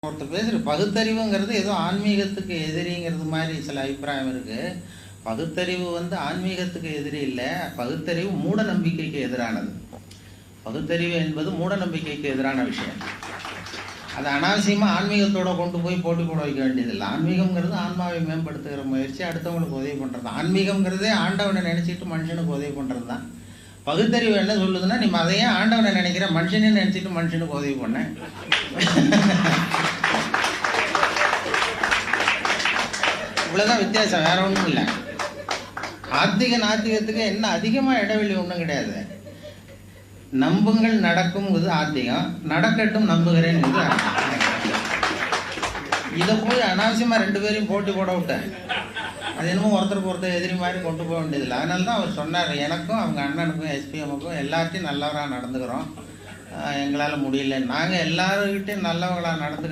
ஒருத்தர் பேசுகிற பகுத்தறிவுங்கிறது ஏதோ ஆன்மீகத்துக்கு எதிரிங்கிறது மாதிரி சில அபிப்பிராயம் இருக்குது. பகுத்தறிவு ஆன்மீகத்துக்கு எதிரி இல்லை. பகுத்தறிவு மூட நம்பிக்கைக்கு எதிரானது. பகுத்தறிவு என்பது மூட நம்பிக்கைக்கு எதிரான விஷயம். அது அனாவசியமாக ஆன்மீகத்தோடு கொண்டு போய் போட்டி போட வைக்க வேண்டியதில்லை. ஆன்மீகம்ங்கிறது ஆன்மாவை மேம்படுத்துகிற முயற்சி, அடுத்தவங்களுக்கு உதவி பண்ணுறது தான். ஆன்மீகம்ங்கிறதே ஆண்டவனை நினச்சிட்டு மனுஷனுக்கு உதவி பண்ணுறது தான். பகுத்தறிவு என்ன சொல்லுதுன்னா, நீ அதையே ஆண்டவனை நினைக்கிற, மனுஷனே நினச்சிட்டு மனுஷனுக்கு உதவி பண்ண. இவ்வளோதான் வித்தியாசம், வேற ஒன்றும் இல்லை. ஆத்திக நாத்திகத்துக்கு என்ன அதிகமாக இடைவெளி ஒன்றும் கிடையாது. நம்புங்கள் நடக்கும்ங்கிறது ஆத்திகம், நடக்கட்டும் நம்புகிறேன்னு. இதை போய் அனாவசியமாக 2 பேரையும் போட்டி போட விட்டேன். அது என்னமோ ஒருத்தருக்கு ஒருத்தர் எதிரி மாதிரி கொண்டு போக வேண்டியதில்லை. அதனால தான் அவர் சொன்னார், எனக்கும் அவங்க அண்ணனுக்கும் எஸ்பிஎம்முக்கும் எல்லாத்தையும் நல்லவராக நடந்துக்கிறோம், எங்களால் முடியல. நாங்கள் எல்லாருக்கிட்டையும் நல்லவங்களாக நடந்துக்கிறோம்.